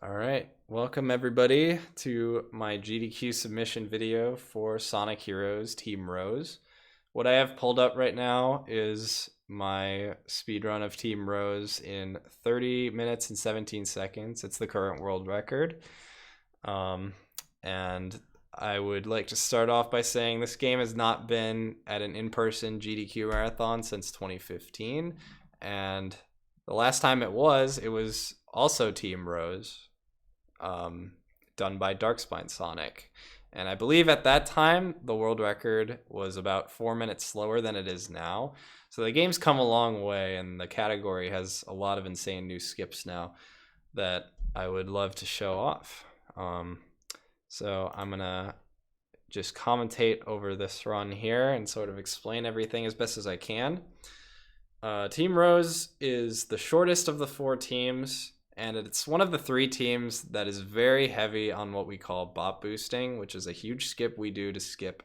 All right, welcome everybody to my GDQ submission video for Sonic Heroes Team Rose. What I have pulled up right now is my speedrun of Team Rose in 30 minutes and 17 seconds. It's the current world record. And I would like to start off by saying this game has not been at an in-person GDQ marathon since 2015. And the last time it was also Team Rose, done by Darkspine Sonic. And I believe at that time, the world record was about 4 minutes slower than it is now. So the game's come a long way, and the category has a lot of insane new skips now that I would love to show off. So I'm going to just commentate over this run here and sort of explain everything as best as I can. Team Rose is the shortest of the 4 teams, and it's one of the 3 teams that is very heavy on what we call bot boosting, which is a huge skip we do to skip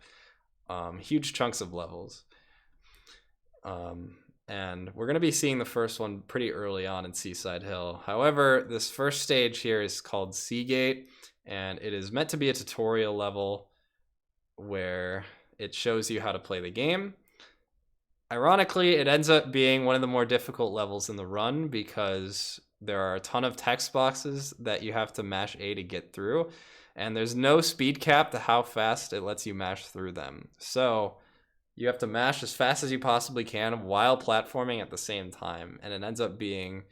huge chunks of levels. And we're going to be seeing the first one pretty early on in Seaside Hill. However, this first stage here is called Seagate, and it is meant to be a tutorial level where it shows you how to play the game. Ironically, it ends up being one of the more difficult levels in the run because there are a ton of text boxes that you have to mash A to get through, and there's no speed cap to how fast it lets you mash through them. So you have to mash as fast as you possibly can while platforming at the same time, and it ends up being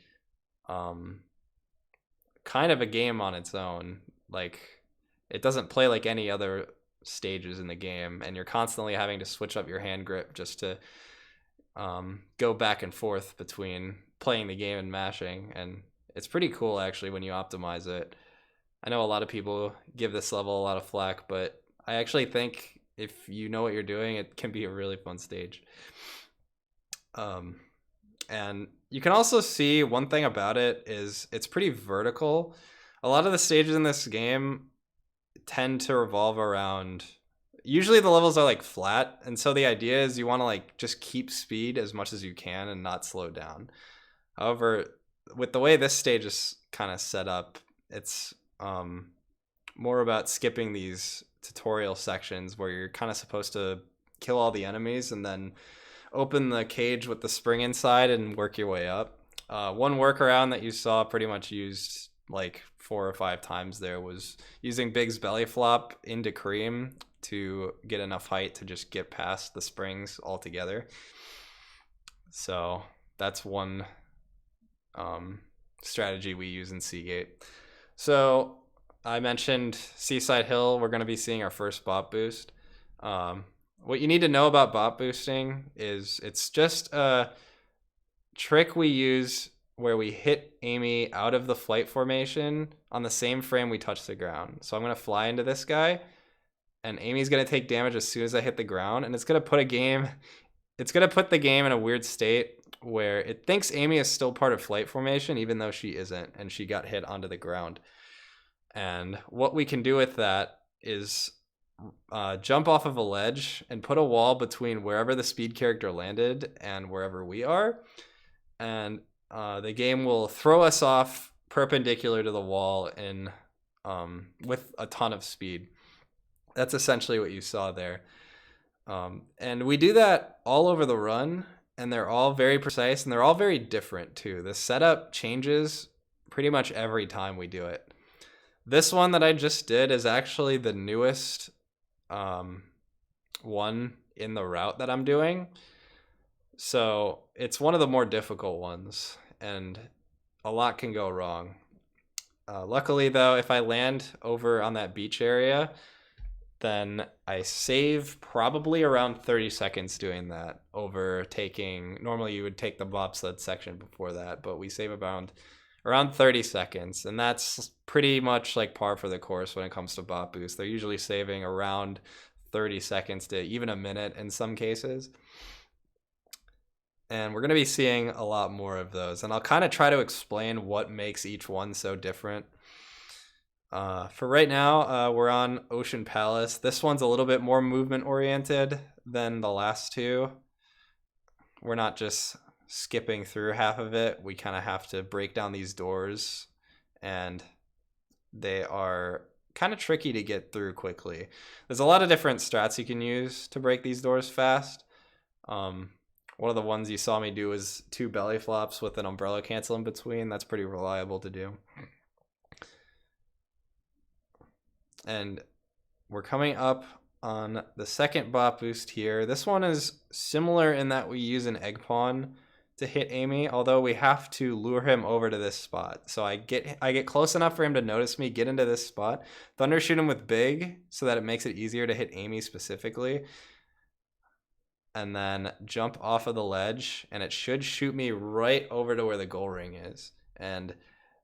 kind of a game on its own. Like, it doesn't play like any other stages in the game, and you're constantly having to switch up your hand grip just to go back and forth between playing the game and mashing, and it's pretty cool actually when you optimize it. I know a lot of people give this level a lot of flack, but I actually think if you know what you're doing, it can be a really fun stage. And you can also see one thing about it is it's pretty vertical. A lot of the stages in this game tend to revolve around, usually the levels are like flat, and so the idea is you want to like just keep speed as much as you can and not slow down. However, with the way this stage is kind of set up, it's more about skipping these tutorial sections where you're kind of supposed to kill all the enemies and then open the cage with the spring inside and work your way up. One workaround that you saw pretty much used like 4 or 5 times there was using Big's belly flop into Cream to get enough height to just get past the springs altogether. So that's one strategy we use in Seagate. So I mentioned Seaside Hill. We're going to be seeing our first bot boost. What you need to know about bot boosting is it's just a trick we use where we hit Amy out of the flight formation on the same frame we touch the ground. So I'm going to fly into this guy, and Amy's going to take damage as soon as I hit the ground, and it's going to put the game in a weird state where it thinks Amy is still part of flight formation even though she isn't, and she got hit onto the ground. And what we can do with that is jump off of a ledge and put a wall between wherever the speed character landed and wherever we are, and the game will throw us off perpendicular to the wall in with a ton of speed. That's essentially what you saw there. And we do that all over the run, and they're all very precise, and they're all very different too. The setup changes pretty much every time we do it. This one that I just did is actually the newest one in the route that I'm doing. So it's one of the more difficult ones, and a lot can go wrong. Luckily though, if I land over on that beach area, then I save probably around 30 seconds doing that over taking, normally you would take the bobsled section before that, but we save around 30 seconds, and that's pretty much like par for the course when it comes to bot boost. They're usually saving around 30 seconds to even a minute in some cases. And we're going to be seeing a lot more of those, and I'll kind of try to explain what makes each one so different. For right now, we're on Ocean Palace. This one's a little bit more movement oriented than the last 2. We're not just skipping through half of it. We kind of have to break down these doors and they are kind of tricky to get through quickly. There's a lot of different strats you can use to break these doors fast. One of the ones you saw me do is 2 belly flops with an umbrella cancel in between. That's pretty reliable to do. And we're coming up on the second bot boost here. This one is similar in that we use an egg pawn to hit Amy, although we have to lure him over to this spot. So I get close enough for him to notice me, get into this spot, thunder shoot him with big so that it makes it easier to hit Amy specifically, and then jump off of the ledge, and it should shoot me right over to where the goal ring is. And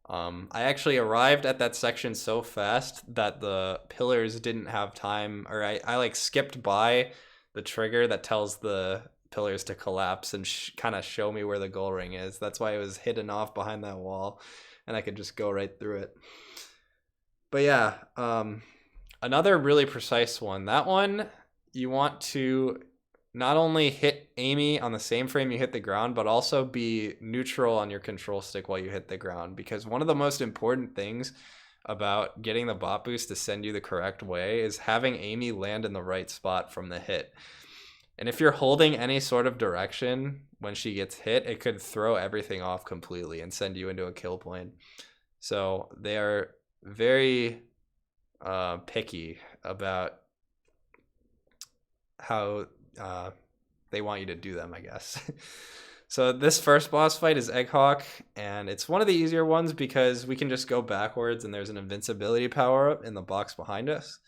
I actually arrived at that section so fast that the pillars didn't have time, or I like skipped by the trigger that tells the pillars to collapse and kind of show me where the goal ring is. That's why it was hidden off behind that wall, and I could just go right through it. But yeah, another really precise one. That one, you want to not only hit Amy on the same frame you hit the ground, but also be neutral on your control stick while you hit the ground. Because one of the most important things about getting the bot boost to send you the correct way is having Amy land in the right spot from the hit. And if you're holding any sort of direction when she gets hit, it could throw everything off completely and send you into a kill plane. So they are very picky about how they want you to do them, I guess. So this first boss fight is Egghawk, and it's one of the easier ones because we can just go backwards and there's an invincibility power up in the box behind us.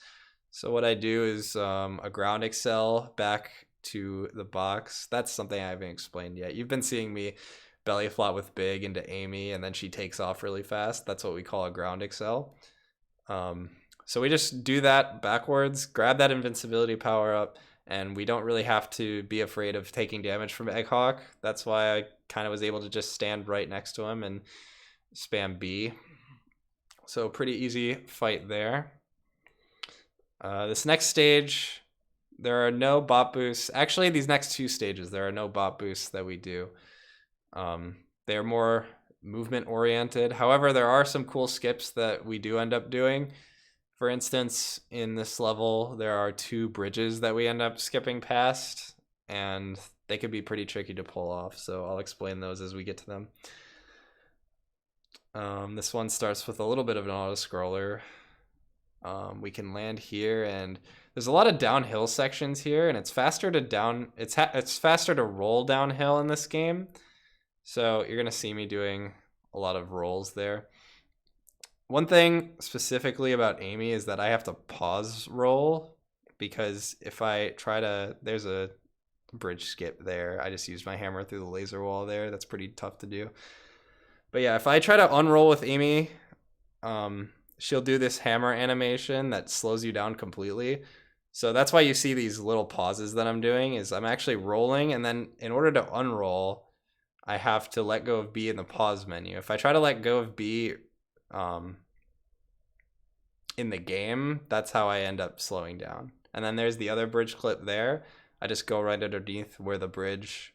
So what I do is a ground excel back to the box. That's something I haven't explained yet. You've been seeing me belly flop with big into Amy, and then she takes off really fast. That's what we call a ground excel. So we just do that backwards, grab that invincibility power up, and we don't really have to be afraid of taking damage from Egghawk. That's why I kind of was able to just stand right next to him and spam B. So pretty easy fight there. This next stage, there are no bot boosts. Actually, these next 2 stages, there are no bot boosts that we do. They're more movement oriented. However, there are some cool skips that we do end up doing. For instance, in this level, there are 2 bridges that we end up skipping past, and they could be pretty tricky to pull off, so I'll explain those as we get to them. This one starts with a little bit of an auto-scroller. We can land here, and there's a lot of downhill sections here, and it's faster to it's faster to roll downhill in this game. So you're gonna see me doing a lot of rolls there. One thing specifically about Amy is that I have to pause roll, because if I try to, there's a bridge skip there. I just used my hammer through the laser wall there. That's pretty tough to do. But yeah, if I try to unroll with Amy, she'll do this hammer animation that slows you down completely. So that's why you see these little pauses that I'm doing, is I'm actually rolling, and then in order to unroll, I have to let go of B in the pause menu. If I try to let go of B in the game, that's how I end up slowing down. And then there's the other bridge clip there. I just go right underneath where the bridge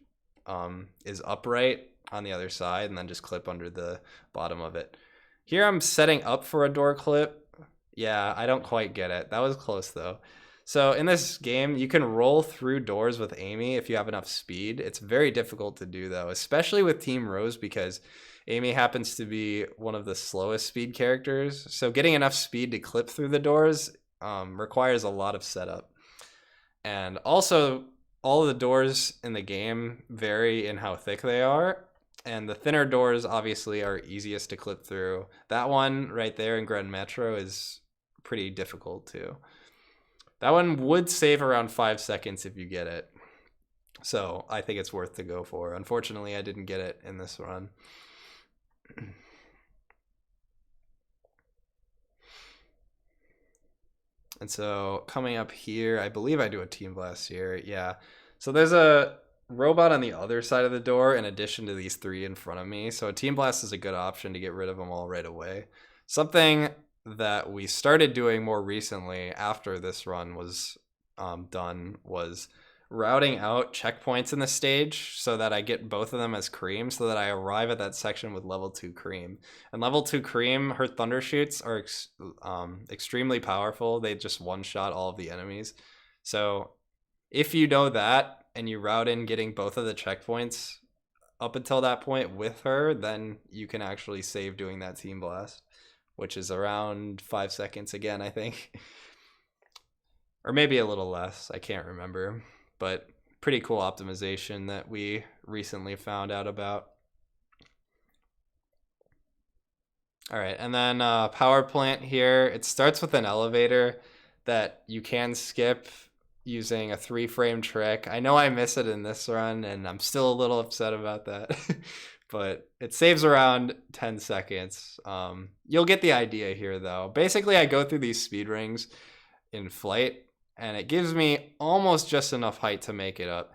is upright on the other side, and then just clip under the bottom of it. Here I'm setting up for a door clip. Yeah, I don't quite get it. That was close though. So in this game, you can roll through doors with Amy if you have enough speed. It's very difficult to do though, especially with Team Rose, because Amy happens to be one of the slowest speed characters. So getting enough speed to clip through the doors requires a lot of setup. And also, all of the doors in the game vary in how thick they are. And the thinner doors obviously are easiest to clip through. That one right there in Grand Metro is pretty difficult too. That one would save around 5 seconds if you get it. So I think it's worth to go for. Unfortunately, I didn't get it in this run. And so coming up here, I believe I do a team blast here. Yeah. So there's a robot on the other side of the door in addition to these 3 in front of me. So a team blast is a good option to get rid of them all right away. Something that we started doing more recently after this run was done was routing out checkpoints in the stage so that I get both of them as cream so that I arrive at that section with level 2 cream. And level 2 cream, her thunder shoots are extremely powerful. They just one-shot all of the enemies. So if you know that and you route in getting both of the checkpoints up until that point with her, then you can actually save doing that team blast, which is around 5 seconds again, I think. Or maybe a little less, I can't remember. But pretty cool optimization that we recently found out about. All right, and then power plant here, it starts with an elevator that you can skip using a 3-frame trick. I know I miss it in this run, and I'm still a little upset about that. But it saves around 10 seconds. You'll get the idea here, though. Basically, I go through these speed rings in flight, and it gives me almost just enough height to make it up.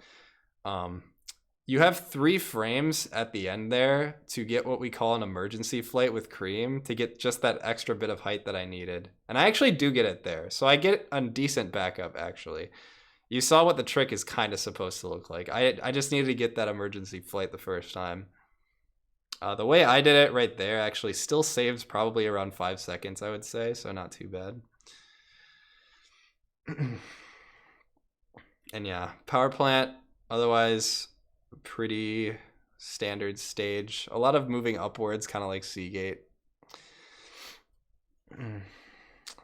You have 3 frames at the end there to get what we call an emergency flight with cream to get just that extra bit of height that I needed. And I actually do get it there. So I get a decent backup, actually. You saw what the trick is kind of supposed to look like. I just needed to get that emergency flight the first time. The way I did it right there actually still saves probably around 5 seconds, I would say. So not too bad. And yeah, power plant, otherwise pretty standard stage. A lot of moving upwards, kind of like Seagate.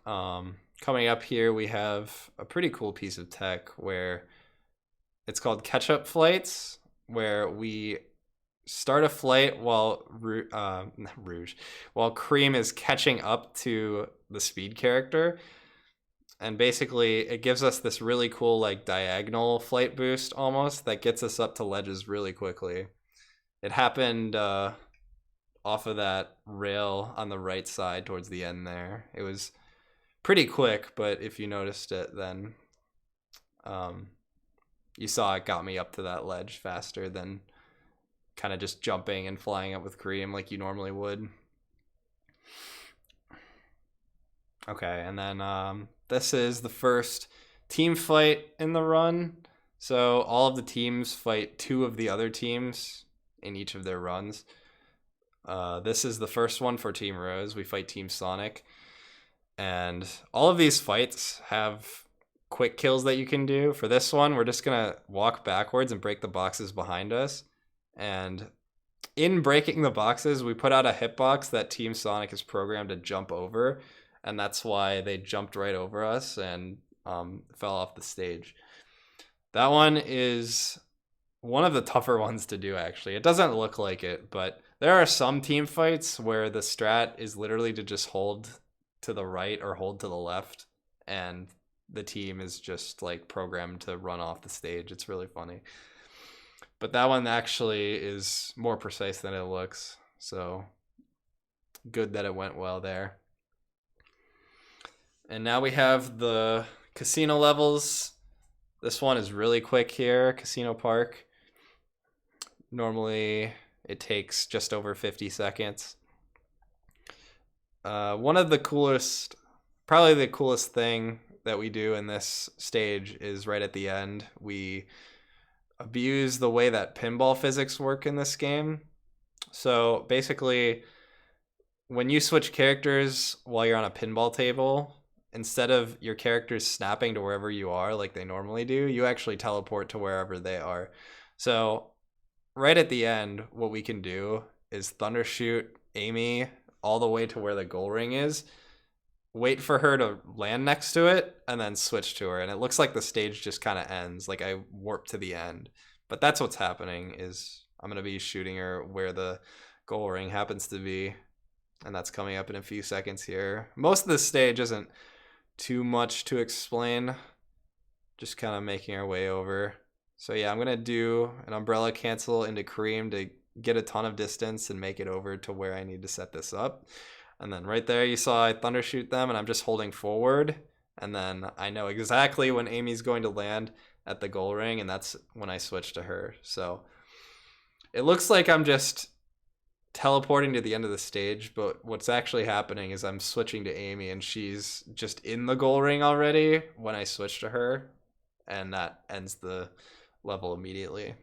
Coming up here, we have a pretty cool piece of tech where it's called catch-up flights, where we start a flight while while Cream is catching up to the speed character. And basically, it gives us this really cool, like, diagonal flight boost almost that gets us up to ledges really quickly. It happened off of that rail on the right side towards the end there. It was pretty quick, but if you noticed it, then you saw it got me up to that ledge faster than kind of just jumping and flying up with Cream like you normally would. Okay, and then this is the first team fight in the run. So all of the teams fight 2 of the other teams in each of their runs. This is the first one for Team Rose. We fight Team Sonic. And all of these fights have quick kills that you can do. For this one, we're just going to walk backwards and break the boxes behind us. And in breaking the boxes, we put out a hitbox that Team Sonic is programmed to jump over. And that's why they jumped right over us and fell off the stage. That one is one of the tougher ones to do, actually. It doesn't look like it, but there are some team fights where the strat is literally to just hold to the right or hold to the left, and the team is just like programmed to run off the stage. It's really funny. But that one actually is more precise than it looks, so good that it went well there. And now we have the casino levels. This one is really quick here, Casino Park. Normally it takes just over 50 seconds. One of the coolest, probably the coolest thing that we do in this stage is right at the end. We abuse the way that pinball physics work in this game. So basically, when you switch characters while you're on a pinball table, instead of your characters snapping to wherever you are like they normally do, you actually teleport to wherever they are. So right at the end, what we can do is thundershoot Amy all the way to where the goal ring is, wait for her to land next to it, and then switch to her. And it looks like the stage just kind of ends, like I warp to the end. But that's what's happening, is I'm going to be shooting her where the goal ring happens to be. And that's coming up in a few seconds here. Most of this stage isn't too much to explain, just kind of making our way over. So yeah, I'm going to do an umbrella cancel into Cream to get a ton of distance and make it over to where I need to set this up. And then right there, you saw I thundershoot them, and I'm just holding forward. And then I know exactly when Amy's going to land at the goal ring, and that's when I switch to her. So it looks like I'm just teleporting to the end of the stage, but what's actually happening is I'm switching to Amy, and she's just in the goal ring already when I switch to her. and that ends the level immediately.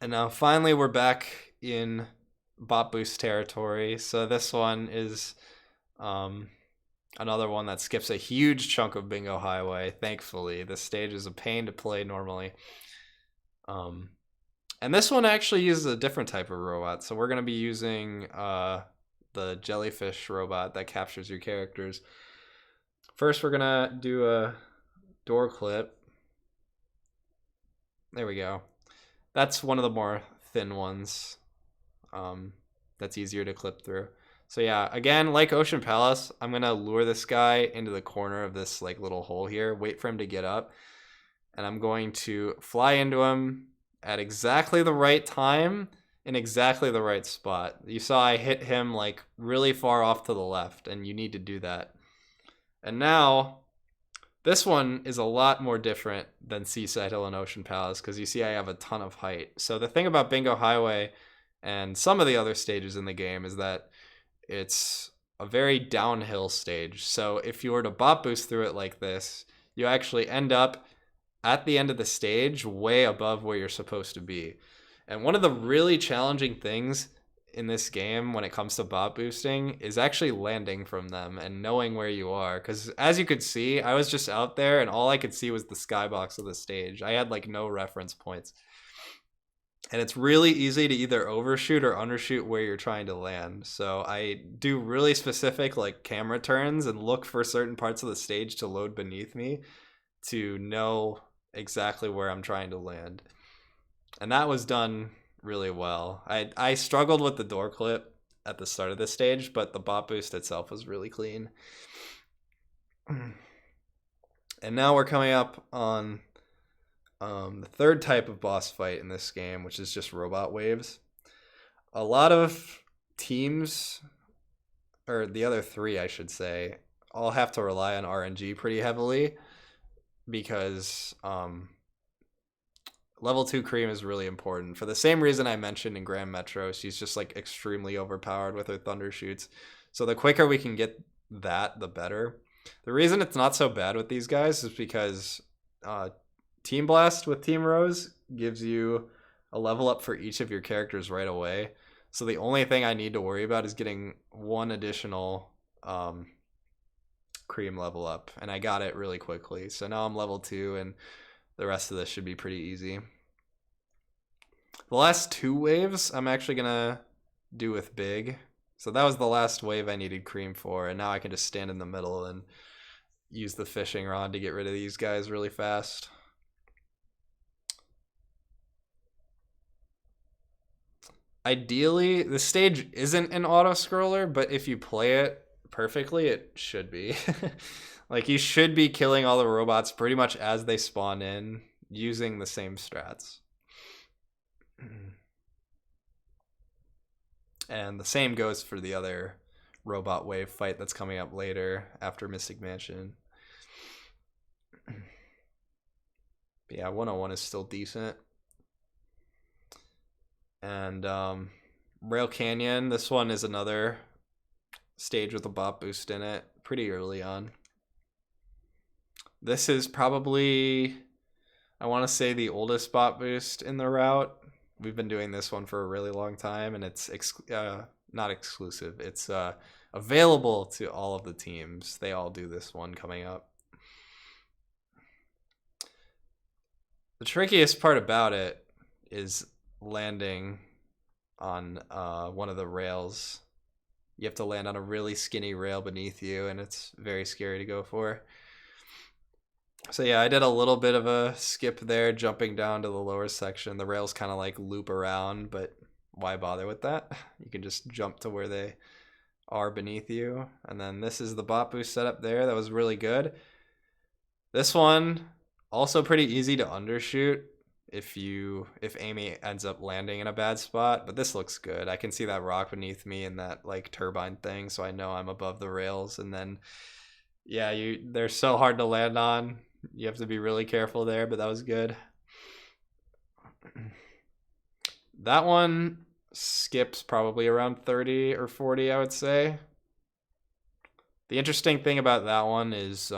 And now finally we're back in bot boost territory. So this one is another one that skips a huge chunk of Bingo Highway. Thankfully, this stage is a pain to play normally. And this one actually uses a different type of robot. So we're going to be using the jellyfish robot that captures your characters. First, we're going to do a door clip. There we go. That's one of the more thin ones. That's easier to clip through. So yeah, again, like Ocean Palace, I'm going to lure this guy into the corner of this like little hole here, wait for him to get up, and I'm going to fly into him at exactly the right time in exactly the right spot. You saw I hit him like really far off to the left, and you need to do that. And now this one is a lot more different than Seaside Hill and Ocean Palace because you see I have a ton of height. So the thing about Bingo Highway and some of the other stages in the game is that it's a very downhill stage. So if you were to bot boost through it like this, you actually end up at the end of the stage way above where you're supposed to be. And one of the really challenging things in this game when it comes to bot boosting is actually landing from them and knowing where you are. Because as you could see, I was just out there and all I could see was the skybox of the stage. I had like no reference points. And it's really easy to either overshoot or undershoot where you're trying to land. So I do really specific like camera turns and look for certain parts of the stage to load beneath me to know exactly where I'm trying to land. And that was done really well. I struggled with the door clip at the start of this stage, but the bot boost itself was really clean. And now we're coming up on the third type of boss fight in this game, which is just robot waves. A lot of teams, or the other three I should say, all have to rely on RNG pretty heavily because level 2 Cream is really important. For the same reason I mentioned in Grand Metro, she's just like extremely overpowered with her thunder shoots. So the quicker we can get that, the better. The reason it's not so bad with these guys is because Team Blast with Team Rose gives you a level up for each of your characters right away. So the only thing I need to worry about is getting one additional Cream level up. And I got it really quickly. So now I'm level 2 and the rest of this should be pretty easy. The last 2 waves I'm actually going to do with Big. So that was the last wave I needed Cream for. And now I can just stand in the middle and use the fishing rod to get rid of these guys really fast. Ideally, the stage isn't an auto-scroller, but if you play it perfectly, it should be. Like, you should be killing all the robots pretty much as they spawn in, using the same strats. And the same goes for the other robot wave fight that's coming up later after Mystic Mansion. But yeah, 101 is still decent. And Rail Canyon, this one is another stage with a bot boost in it pretty early on. This is probably, I want to say, the oldest bot boost in the route. We've been doing this one for a really long time, and it's not exclusive. It's available to all of the teams. They all do this one coming up. The trickiest part about it is landing on one of the rails. You have to land on a really skinny rail beneath you, and it's very scary to go for. So yeah, I did a little bit of a skip there, jumping down to the lower section. The rails kind of like loop around, but why bother with that? You can just jump to where they are beneath you. And then this is the bot boost setup there. That was really good. This one, also pretty easy to undershoot if Amy ends up landing in a bad spot, but this looks good. I can see that rock beneath me and that like turbine thing, so I know I'm above the rails. And then yeah, they're so hard to land on. You have to be really careful there, but that was good. That one skips probably around 30 or 40, I would say. The interesting thing about that one is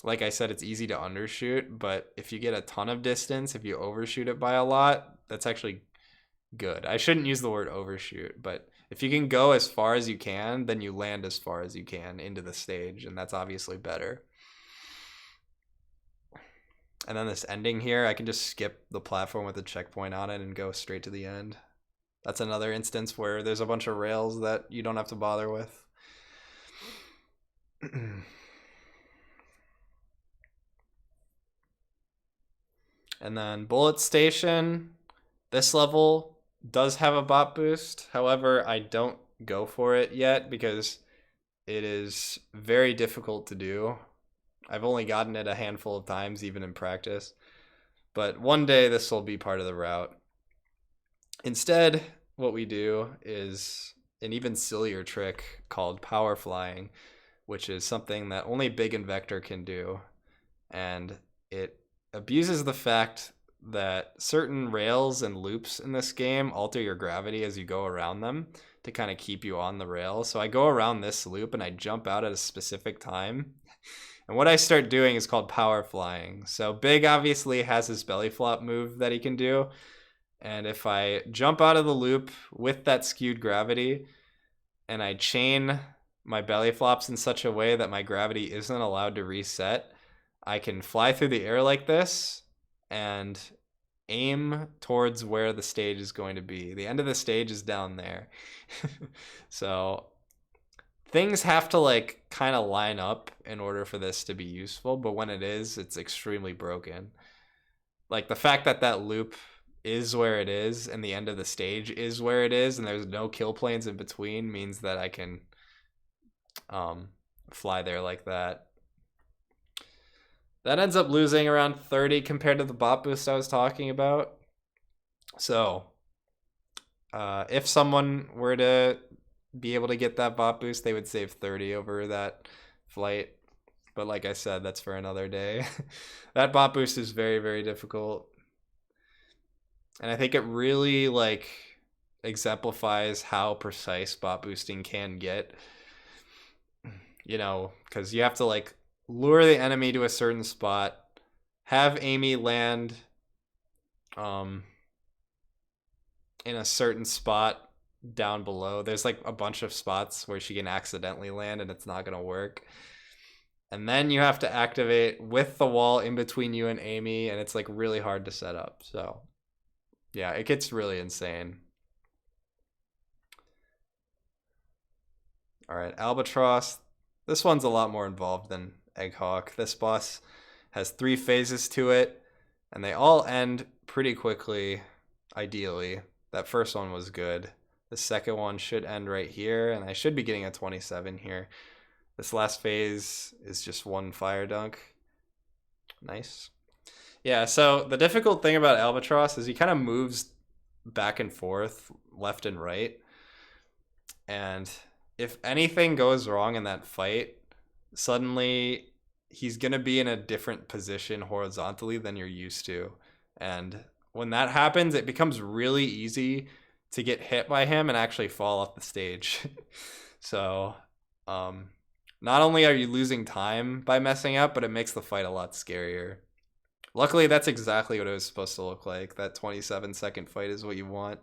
like I said, it's easy to undershoot, but if you get a ton of distance, if you overshoot it by a lot, that's actually good. I shouldn't use the word overshoot, but if you can go as far as you can, then you land as far as you can into the stage, and that's obviously better. And then this ending here, I can just skip the platform with a checkpoint on it and go straight to the end. That's another instance where there's a bunch of rails that you don't have to bother with. And then Bullet Station, this level does have a bot boost. However, I don't go for it yet because it is very difficult to do. I've only gotten it a handful of times, even in practice. But one day this will be part of the route. Instead, what we do is an even sillier trick called power flying, which is something that only Big and Vector can do. And it abuses the fact that certain rails and loops in this game alter your gravity as you go around them to kind of keep you on the rail. So I go around this loop and I jump out at a specific time. And what I start doing is called power flying. So Big obviously has his belly flop move that he can do. And if I jump out of the loop with that skewed gravity and I chain my belly flops in such a way that my gravity isn't allowed to reset, I can fly through the air like this and aim towards where the stage is going to be. The end of the stage is down there. So things have to like kind of line up in order for this to be useful, but when it is, it's extremely broken. Like the fact that that loop is where it is and the end of the stage is where it is and there's no kill planes in between means that I can fly there like that. That ends up losing around 30 compared to the bot boost I was talking about. So if someone were to be able to get that bot boost, they would save 30 over that flight. But like I said, that's for another day. That bot boost is very, very difficult. And I think it really like exemplifies how precise bot boosting can get. You know, because you have to like lure the enemy to a certain spot, have Amy land in a certain spot down below. There's like a bunch of spots where she can accidentally land and it's not going to work. And then you have to activate with the wall in between you and Amy, and it's like really hard to set up. So yeah, it gets really insane. All right, Albatross. This one's a lot more involved than Egg Hawk. This boss has 3 phases to it, and they all end pretty quickly, ideally. That first one was good. The second one should end right here, and I should be getting a 27 here. This last phase is just 1 fire dunk. Nice. Yeah, so the difficult thing about Albatross is he kind of moves back and forth, left and right. And if anything goes wrong in that fight, suddenly he's going to be in a different position horizontally than you're used to. And when that happens, it becomes really easy to get hit by him and actually fall off the stage. So, not only are you losing time by messing up, but it makes the fight a lot scarier. Luckily, that's exactly what it was supposed to look like. That 27-second fight is what you want.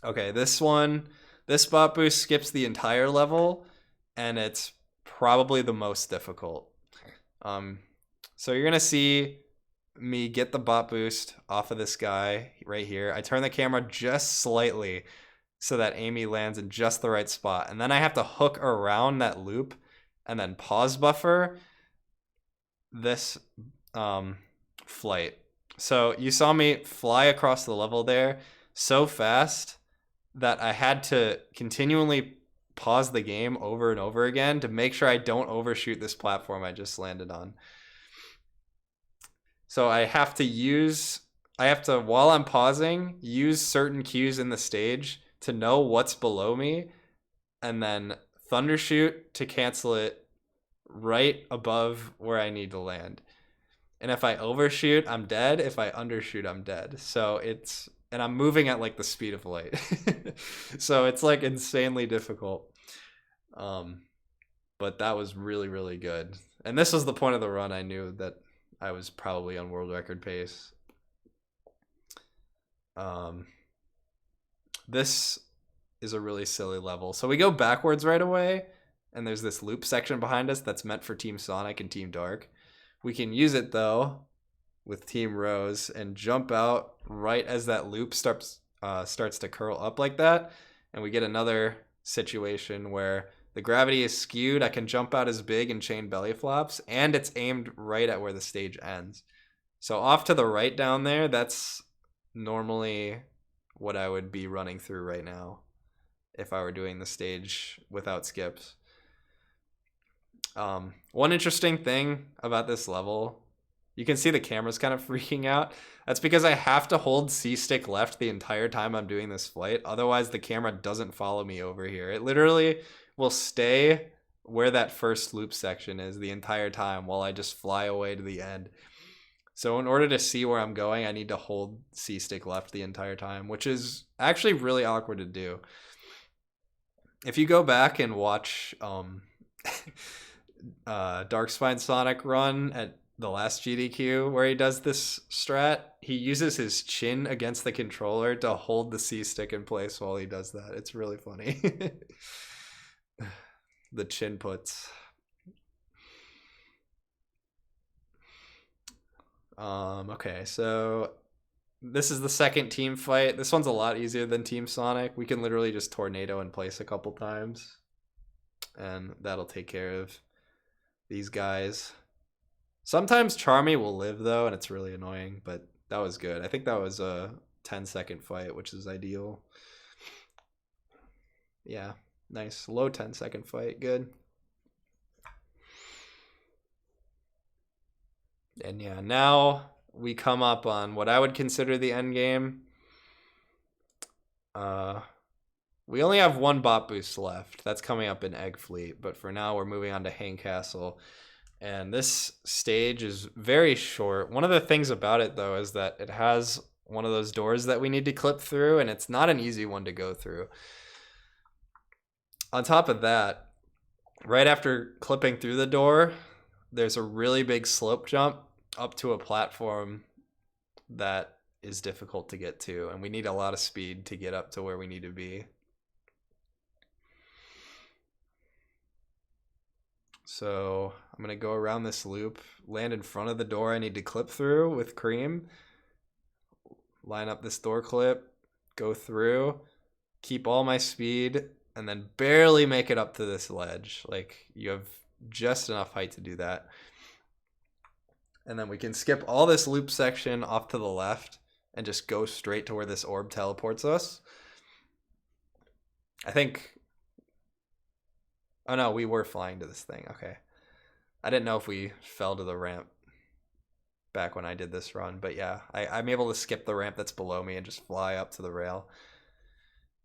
Okay, this bot boost skips the entire level, and it's probably the most difficult. So you're going to see me get the bot boost off of this guy right here. I turn the camera just slightly so that Amy lands in just the right spot. And then I have to hook around that loop and then pause buffer this flight. So you saw me fly across the level there so fast that I had to continually pause the game over and over again to make sure I don't overshoot this platform I just landed on. So I have to, while I'm pausing, use certain cues in the stage to know what's below me, and then thundershoot to cancel it right above where I need to land. And if I overshoot, I'm dead. If I undershoot, I'm dead. So and I'm moving at like the speed of light. So it's like insanely difficult. But but that was really, really good. And this was the point of the run I knew that I was probably on world record pace. This is a really silly level. So we go backwards right away, and there's this loop section behind us that's meant for Team Sonic and Team Dark. We can use it, though, with Team Rose and jump out right as that loop starts to curl up like that. And we get another situation where the gravity is skewed. I can jump out as big and chain belly flops, and it's aimed right at where the stage ends. So off to the right down there, that's normally what I would be running through right now if I were doing the stage without skips. One interesting thing about this level, you can see the camera's kind of freaking out. That's because I have to hold C-stick left the entire time I'm doing this flight. Otherwise, the camera doesn't follow me over here. It literally will stay where that first loop section is the entire time while I just fly away to the end. So in order to see where I'm going, I need to hold C-stick left the entire time, which is actually really awkward to do. If you go back and watch Darkspine Sonic run at the last GDQ where he does this strat, he uses his chin against the controller to hold the C-stick in place while he does that. It's really funny. The chin puts. Okay, so this is the second team fight. This one's a lot easier than Team Sonic. We can literally just tornado in place a couple times, and that'll take care of these guys. Sometimes Charmy will live, though, and it's really annoying, but that was good. I think that was a 10-second fight, which is ideal. Yeah, nice. Low 10-second fight. Good. And yeah, now we come up on what I would consider the end game. We only have one bot boost left. That's coming up in Egg Fleet, but for now we're moving on to Hang Castle. And this stage is very short. One of the things about it, though, is that it has one of those doors that we need to clip through, and it's not an easy one to go through. On top of that, right after clipping through the door, there's a really big slope jump up to a platform that is difficult to get to, and we need a lot of speed to get up to where we need to be. So I'm going to go around this loop, land in front of the door I need to clip through with Cream, line up this door clip, go through, keep all my speed, and then barely make it up to this ledge. Like, you have just enough height to do that. And then we can skip all this loop section off to the left and just go straight to where this orb teleports us. I think... Oh no, we were flying to this thing. Okay. I didn't know if we fell to the ramp back when I did this run, but yeah, I'm able to skip the ramp that's below me and just fly up to the rail.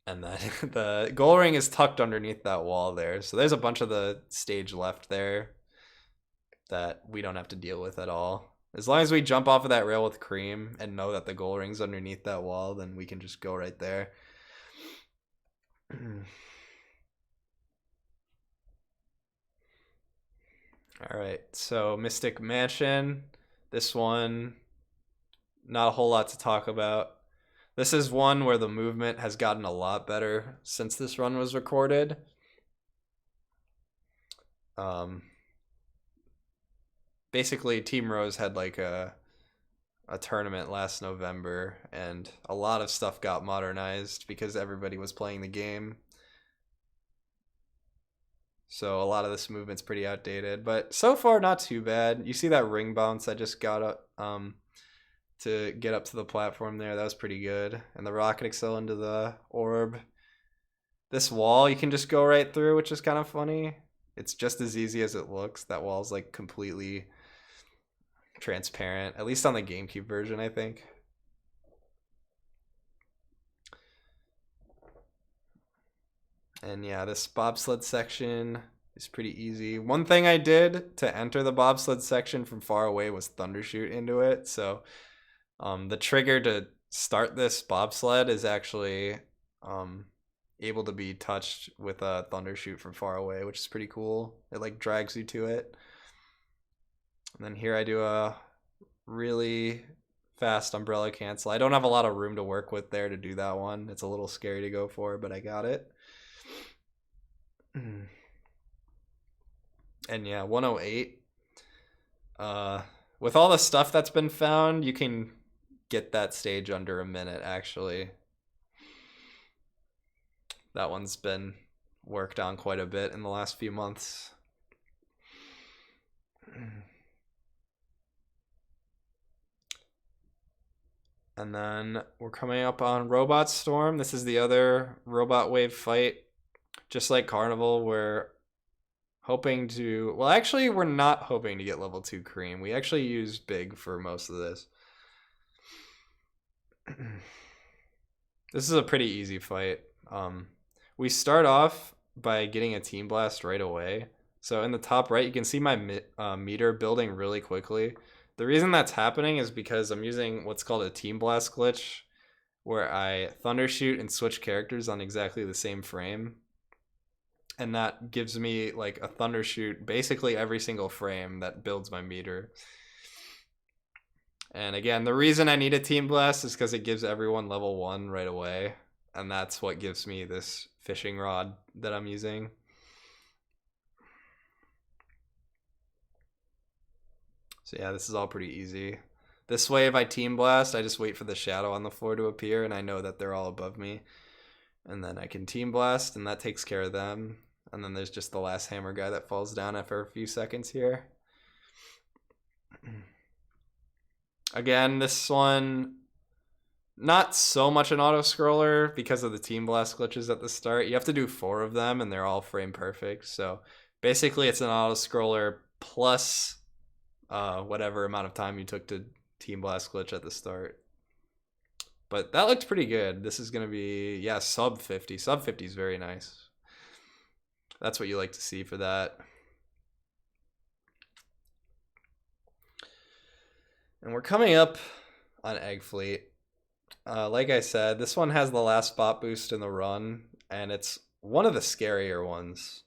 And then the goal ring is tucked underneath that wall there. So there's a bunch of the stage left there that we don't have to deal with at all. As long as we jump off of that rail with Cream and know that the goal ring's underneath that wall, then we can just go right there. Alright, so Mystic Mansion. This one, not a whole lot to talk about. This is one where the movement has gotten a lot better since this run was recorded. Basically, Team Rose had like a tournament last November, and a lot of stuff got modernized because everybody was playing the game. So a lot of this movement's pretty outdated, but so far not too bad. You see that ring bounce I just got up to get up to the platform there. That was pretty good. And the rocket excel into the orb. This wall you can just go right through, which is kind of funny. It's just as easy as it looks. That wall's like completely transparent, at least on the GameCube version, I think. And yeah, this bobsled section is pretty easy. One thing I did to enter the bobsled section from far away was thundershoot into it. So the trigger to start this bobsled is actually able to be touched with a thunder shoot from far away, which is pretty cool. It like drags you to it. And then here I do a really fast umbrella cancel. I don't have a lot of room to work with there to do that one. It's a little scary to go for, but I got it. And yeah, 108. With all the stuff that's been found, you can get that stage under a minute, actually. That one's been worked on quite a bit in the last few months. And then we're coming up on Robot Storm. This is the other robot wave fight. Just like Carnival, we're hoping to... Well, actually, we're not hoping to get level 2 Cream. We actually use Big for most of this. This is a pretty easy fight. We start off by getting a Team Blast right away. So in the top right, you can see my meter building really quickly. The reason that's happening is because I'm using what's called a Team Blast glitch, where I thunder shoot and switch characters on exactly the same frame. And that gives me like a thunder shoot basically every single frame that builds my meter. And again, the reason I need a Team Blast is because it gives everyone level 1 right away. And that's what gives me this fishing rod that I'm using. So yeah, this is all pretty easy. This way, if I Team Blast, I just wait for the shadow on the floor to appear, and I know that they're all above me. And then I can Team Blast, and that takes care of them. And then there's just the last hammer guy that falls down after a few seconds here. Again, this one, not so much an auto-scroller because of the Team Blast glitches at the start. You have to do 4 of them, and they're all frame perfect. So basically, it's an auto-scroller plus whatever amount of time you took to Team Blast glitch at the start. But that looked pretty good. This is going to be, yeah, sub 50. Sub 50 is very nice. That's what you like to see for that. And we're coming up on Egg Fleet. Like I said, this one has the last spot boost in the run, and it's one of the scarier ones.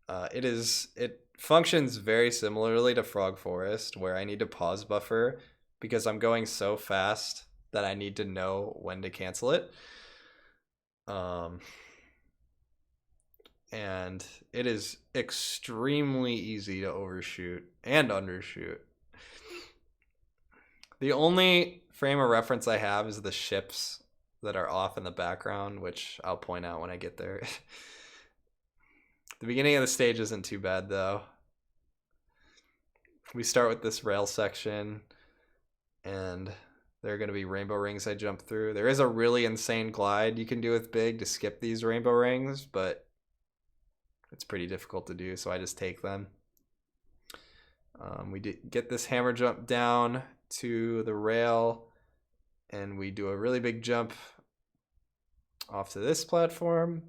It functions very similarly to Frog Forest, where I need to pause buffer because I'm going so fast that I need to know when to cancel it. And it is extremely easy to overshoot and undershoot. The only frame of reference I have is the ships that are off in the background, which I'll point out when I get there. The beginning of the stage isn't too bad, though. We start with this rail section, and there are going to be rainbow rings I jump through. There is a really insane glide you can do with Big to skip these rainbow rings, but it's pretty difficult to do, so I just take them. We get this hammer jump down to the rail, and we do a really big jump off to this platform.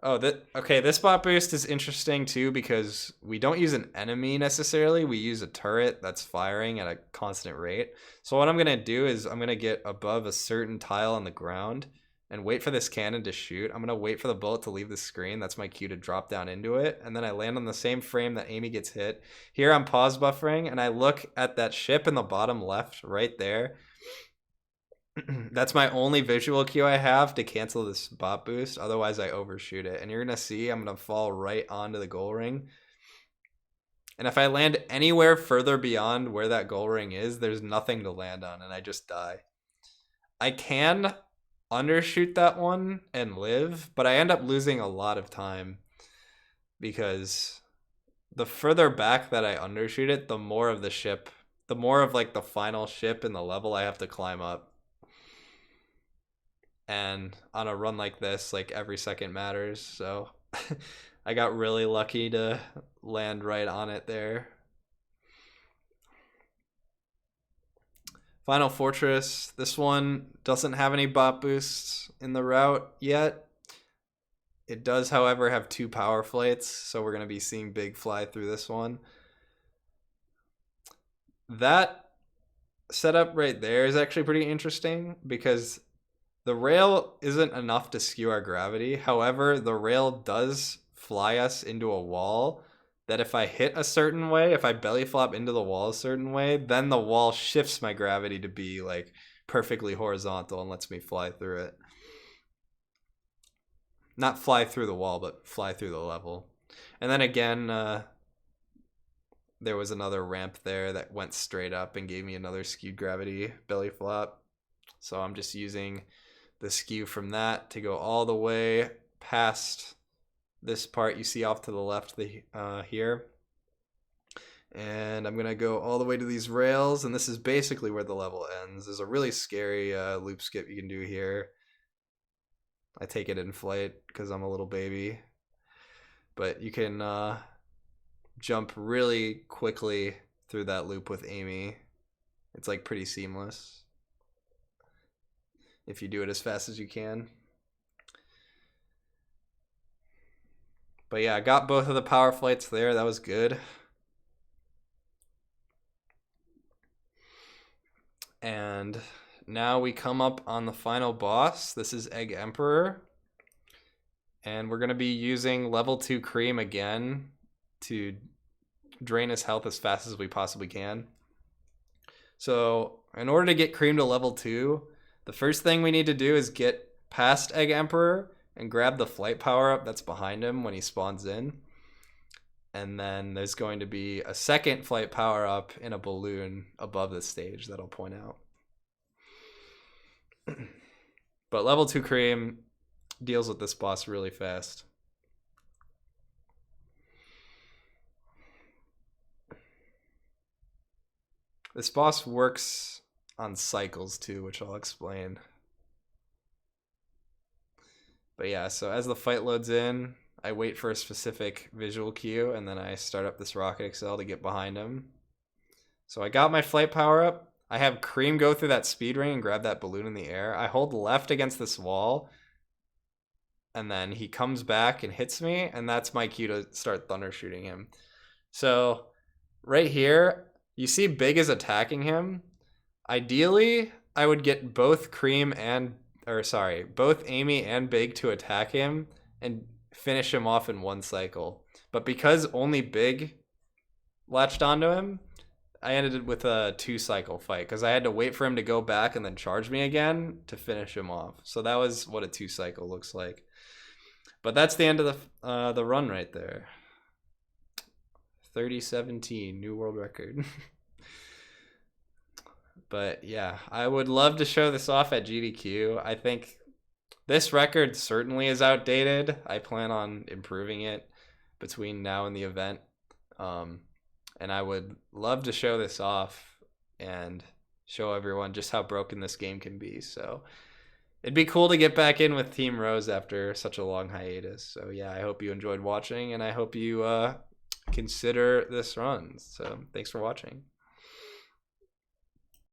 Oh, okay, this bot boost is interesting too because we don't use an enemy necessarily. We use a turret that's firing at a constant rate. So what I'm going to do is I'm going to get above a certain tile on the ground and wait for this cannon to shoot. I'm going to wait for the bullet to leave the screen. That's my cue to drop down into it. And then I land on the same frame that Amy gets hit. Here I'm pause buffering, and I look at that ship in the bottom left right there. That's my only visual cue I have to cancel this bot boost. Otherwise, I overshoot it. And you're going to see I'm going to fall right onto the goal ring. And if I land anywhere further beyond where that goal ring is, there's nothing to land on, and I just die. I can undershoot that one and live, but I end up losing a lot of time because the further back that I undershoot it, the more of the ship, the more of like the final ship in the level I have to climb up. And on a run like this, like every second matters. So I got really lucky to land right on it there. Final Fortress. This one doesn't have any bot boosts in the route yet. It does, however, have 2 power flights, so we're going to be seeing Big fly through this one. That setup right there is actually pretty interesting because The rail isn't enough to skew our gravity. However, the rail does fly us into a wall that if I hit a certain way, if I belly flop into the wall a certain way, then the wall shifts my gravity to be like perfectly horizontal and lets me fly through it. Not fly through the wall, but fly through the level. And then again, there was another ramp there that went straight up and gave me another skewed gravity belly flop. So I'm just using the skew from that to go all the way past this part you see off to the left here. And I'm going to go all the way to these rails, and this is basically where the level ends. There's a really scary loop skip you can do here. I take it in flight because I'm a little baby. But you can jump really quickly through that loop with Amy. It's like pretty seamless if you do it as fast as you can. But yeah, I got both of the power flights there. That was good. And now we come up on the final boss. This is Egg Emperor. And we're going to be using level 2 Cream again to drain his health as fast as we possibly can. So in order to get Cream to level 2, the first thing we need to do is get past Egg Emperor and grab the flight power up that's behind him when he spawns in. And then there's going to be a second flight power up in a balloon above the stage that I'll point out. But level 2 Cream deals with this boss really fast. This boss works on cycles too, which I'll explain. But yeah, so as the fight loads in, I wait for a specific visual cue, and then I start up this Rocket Excel to get behind him. So I got my flight power up. I have Cream go through that speed ring and grab that balloon in the air. I hold left against this wall, and then he comes back and hits me, and that's my cue to start thunder shooting him. So right here, you see Big is attacking him. Ideally, I would get both Amy and Big to attack him and finish him off in one cycle. But because only Big latched onto him, I ended with a 2-cycle fight because I had to wait for him to go back and then charge me again to finish him off. So that was what a 2-cycle looks like. But that's the end of the run right there. 30:17, new world record. But yeah, I would love to show this off at GDQ. I think this record certainly is outdated. I plan on improving it between now and the event. And I would love to show this off and show everyone just how broken this game can be. So it'd be cool to get back in with Team Rose after such a long hiatus. So yeah, I hope you enjoyed watching, and I hope you consider this run. So thanks for watching.